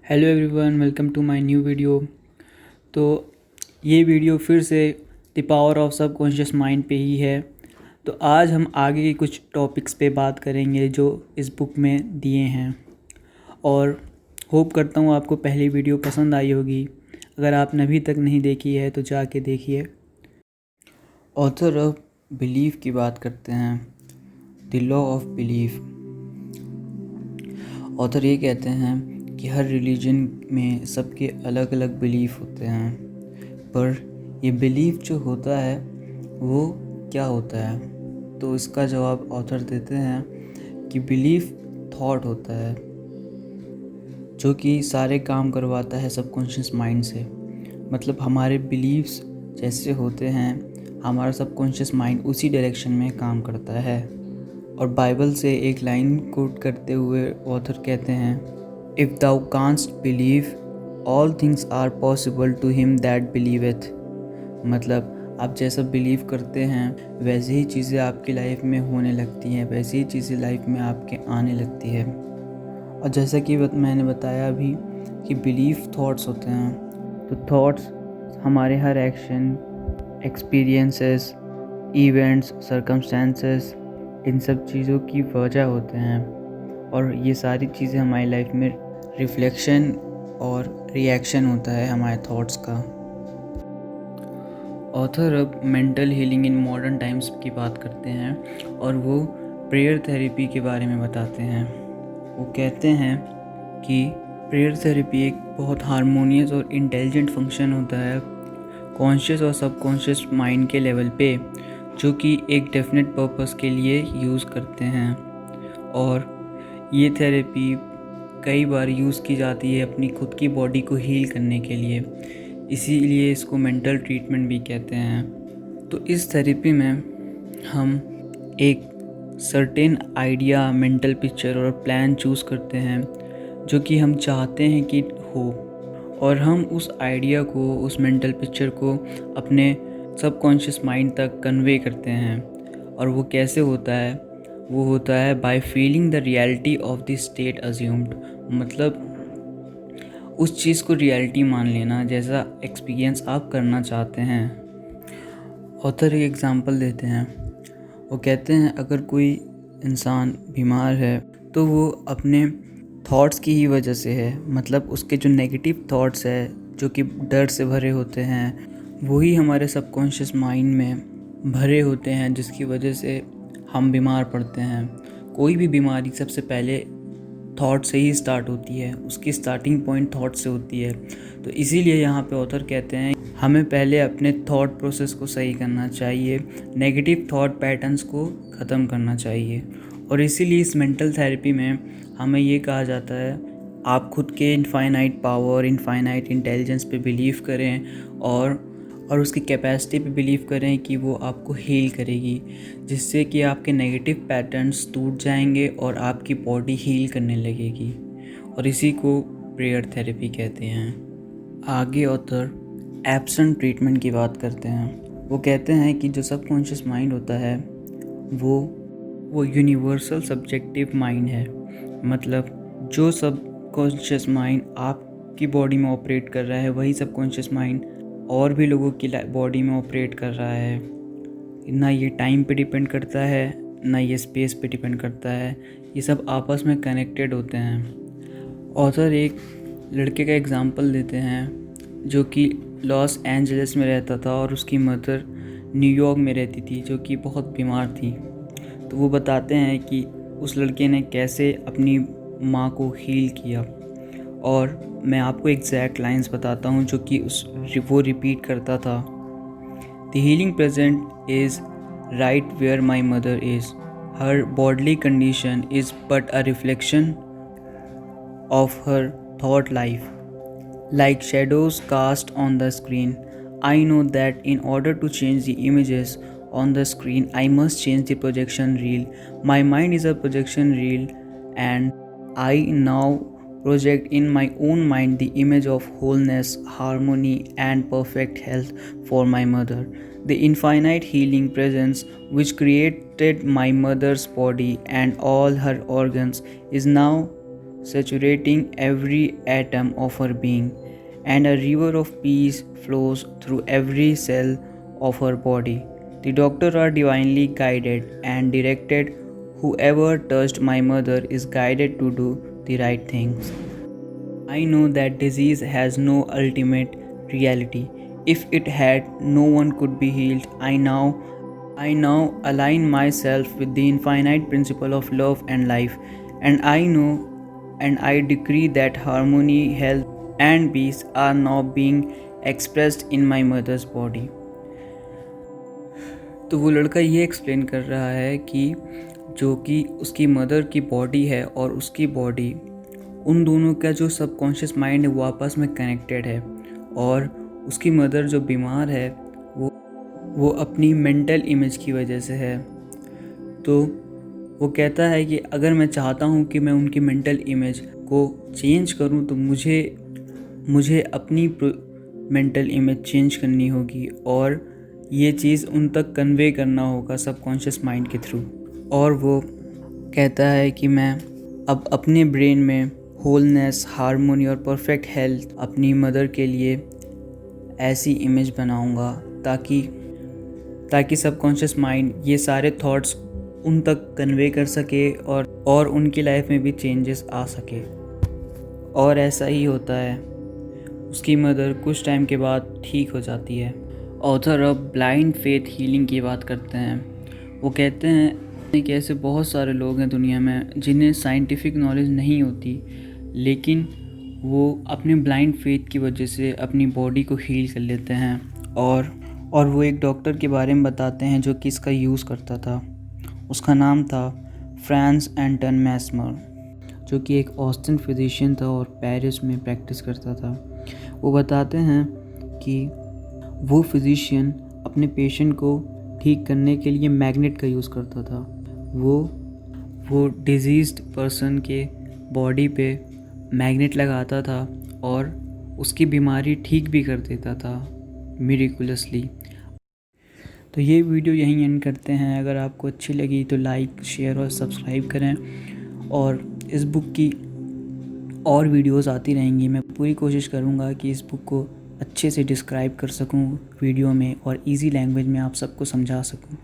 Hello everyone, welcome to my new video. तो ये वीडियो फिर से the power of subconscious mind पे ही है। तो आज हम आगे के कुछ टॉपिक्स पे बात करेंगे जो इस बुक में दिए हैं, और होप करता हूँ आपको पहली वीडियो पसंद आई होगी। अगर आपने अभी तक नहीं देखी है तो जाके देखिए। ऑथर ऑफ बिलीफ की बात करते हैं, the law of belief. Author ये कहते हैं कि हर रिलीजन में सबके अलग अलग बिलीफ होते हैं, पर ये बिलीफ जो होता है वो क्या होता है। तो इसका जवाब ऑथर देते हैं कि बिलीफ थॉट होता है जो कि सारे काम करवाता है सबकॉन्शियस माइंड से। मतलब हमारे बिलीव्स जैसे होते हैं, हमारा सबकॉन्शियस माइंड उसी डायरेक्शन में काम करता है। और बाइबल से एक लाइन कोट करते हुए ऑथर कहते हैं, if thou canst believe, all things are possible to him that believeth। मतलब आप जैसा बिलीव करते हैं वैसे ही चीज़ें आपकी लाइफ में होने लगती हैं, वैसे ही चीज़ें लाइफ में आपके आने लगती है। और जैसा कि मैंने बताया अभी कि बिलीफ थॉट्स होते हैं, तो थॉट्स हमारे हर एक्शन, एक्सपीरियंसेस, इवेंट्स, सर्कमस्टेंसेस, इन सब चीज़ों की वजह होते हैं। और ये सारी चीज़ें हमारी लाइफ में रिफ्लेक्शन और रिएक्शन होता है हमारे थॉट्स का। ऑथर अब mental healing in modern times की बात करते हैं और वो प्रेयर थेरेपी के बारे में बताते हैं। वो कहते हैं कि प्रेयर थेरेपी एक बहुत हारमोनियस और इंटेलिजेंट फंक्शन होता है कॉन्शियस और सबकॉन्शियस माइंड के लेवल पे, जो कि एक डेफिनेट पर्पस के लिए यूज़ करते हैं। और ये थेरेपी कई बार यूज़ की जाती है अपनी खुद की बॉडी को हील करने के लिए, इसीलिए इसको मेंटल ट्रीटमेंट भी कहते हैं। तो इस थेरेपी में हम एक सर्टेन आइडिया, मेंटल पिक्चर और प्लान चूज़ करते हैं जो कि हम चाहते हैं कि हो, और हम उस आइडिया को, उस मेंटल पिक्चर को अपने सबकॉन्शियस माइंड तक कन्वे करते हैं। और वो कैसे होता है? वो होता है by feeling the reality of the state assumed. मतलब उस चीज़ को रियलिटी मान लेना जैसा एक्सपीरियंस आप करना चाहते हैं। ऑथर एक एग्जांपल देते हैं। वो कहते हैं अगर कोई इंसान बीमार है तो वो अपने थॉट्स की ही वजह से है। मतलब उसके जो नेगेटिव थॉट्स है जो कि डर से भरे होते हैं, वही हमारे सबकॉन्शियस माइंड में भरे होते हैं, जिसकी वजह से हम बीमार पड़ते हैं। कोई भी बीमारी सबसे पहले थॉट से ही स्टार्ट होती है, उसकी स्टार्टिंग पॉइंट थॉट से होती है। तो इसीलिए यहाँ पे ऑथर कहते हैं हमें पहले अपने थॉट प्रोसेस को सही करना चाहिए, नेगेटिव थॉट पैटर्न्स को ख़त्म करना चाहिए। और इसीलिए इस मेंटल थेरेपी में हमें ये कहा जाता है आप खुद के इनफाइनाइट पावर, इनफाइनाइट इंटेलिजेंस पे बिलीव करें और उसकी कैपेसिटी पे बिलीव करें कि वो आपको हील करेगी, जिससे कि आपके नेगेटिव पैटर्न्स टूट जाएंगे और आपकी बॉडी हील करने लगेगी। और इसी को प्रेयर थेरेपी कहते हैं। आगे ऑथर एब्सेंट ट्रीटमेंट की बात करते हैं। वो कहते हैं कि जो सबकॉन्शियस माइंड होता है वो यूनिवर्सल सब्जेक्टिव माइंड है। मतलब जो सबकॉन्शियस माइंड आपकी बॉडी में ऑपरेट कर रहा है, वही सबकॉन्शियस माइंड और भी लोगों की बॉडी में ऑपरेट कर रहा है। ना ये टाइम पे डिपेंड करता है, ना ये स्पेस पे डिपेंड करता है, ये सब आपस में कनेक्टेड होते हैं। ऑथर एक लड़के का एग्जांपल देते हैं जो कि लॉस एंजलिस में रहता था और उसकी मदर न्यूयॉर्क में रहती थी, जो कि बहुत बीमार थी। तो वो बताते हैं कि उस लड़के ने कैसे अपनी माँ को हील किया। और मैं आपको एग्जैक्ट लाइंस बताता हूँ जो कि वो रिपीट करता था। The healing present is right where my mother is, her bodily condition is but a reflection of her thought life, like shadows cast on the screen. I know that in order to change the images on the screen, I must change the projection reel. My mind is a projection reel, and I now project in my own mind the image of wholeness, harmony, and perfect health for my mother. The infinite healing presence which created my mother's body and all her organs is now saturating every atom of her being, and a river of peace flows through every cell of her body. The doctors are divinely guided and directed. Whoever touched my mother is guided to do the right things. I know that disease has no ultimate reality. If it had, no one could be healed. I now align myself with the infinite principle of love and life, and I decree that harmony, health, and peace are now being expressed in my mother's body. तो वो लड़का ये explain कर रहा है कि जो कि उसकी मदर की बॉडी है और उसकी बॉडी, उन दोनों का जो सबकॉन्शियस माइंड है वो आपस में कनेक्टेड है, और उसकी मदर जो बीमार है वो अपनी मेंटल इमेज की वजह से है। तो वो कहता है कि अगर मैं चाहता हूँ कि मैं उनकी मेंटल इमेज को चेंज करूँ तो मुझे अपनी मेंटल इमेज चेंज करनी होगी, और ये चीज़ उन तक कन्वे करना होगा सबकॉन्शियस माइंड के थ्रू। और वो कहता है कि मैं अब अपने ब्रेन में होलनेस, हार्मोनी और परफेक्ट हेल्थ अपनी मदर के लिए ऐसी इमेज बनाऊंगा ताकि सबकॉन्शियस माइंड ये सारे थॉट्स उन तक कन्वे कर सके और उनकी लाइफ में भी चेंजेस आ सके। और ऐसा ही होता है, उसकी मदर कुछ टाइम के बाद ठीक हो जाती है। ऑथर अब ब्लाइंड फेथ हीलिंग की बात करते हैं। वो कहते हैं कि ऐसे बहुत सारे लोग हैं दुनिया में जिन्हें साइंटिफिक नॉलेज नहीं होती, लेकिन वो अपने ब्लाइंड फेथ की वजह से अपनी बॉडी को हील कर लेते हैं। और वो एक डॉक्टर के बारे में बताते हैं जो कि इसका यूज़ करता था। उसका नाम था फ्रांस एंटन मैस्मर, जो कि एक ऑस्टिन फिजिशियन था और पेरिस में प्रैक्टिस करता था। वो बताते हैं कि वो फिजिशियन अपने पेशेंट को ठीक करने के लिए मैग्नेट का यूज़ करता था। वो डिजीज़्ड पर्सन के बॉडी पे मैग्नेट लगाता था और उसकी बीमारी ठीक भी कर देता था मिरेकुलसली। तो ये वीडियो यहीं एंड करते हैं। अगर आपको अच्छी लगी तो लाइक, शेयर और सब्सक्राइब करें, और इस बुक की और वीडियोस आती रहेंगी। मैं पूरी कोशिश करूँगा कि इस बुक को अच्छे से डिस्क्राइब कर सकूँ वीडियो में और इजी लैंग्वेज में आप सबको समझा सकूँ।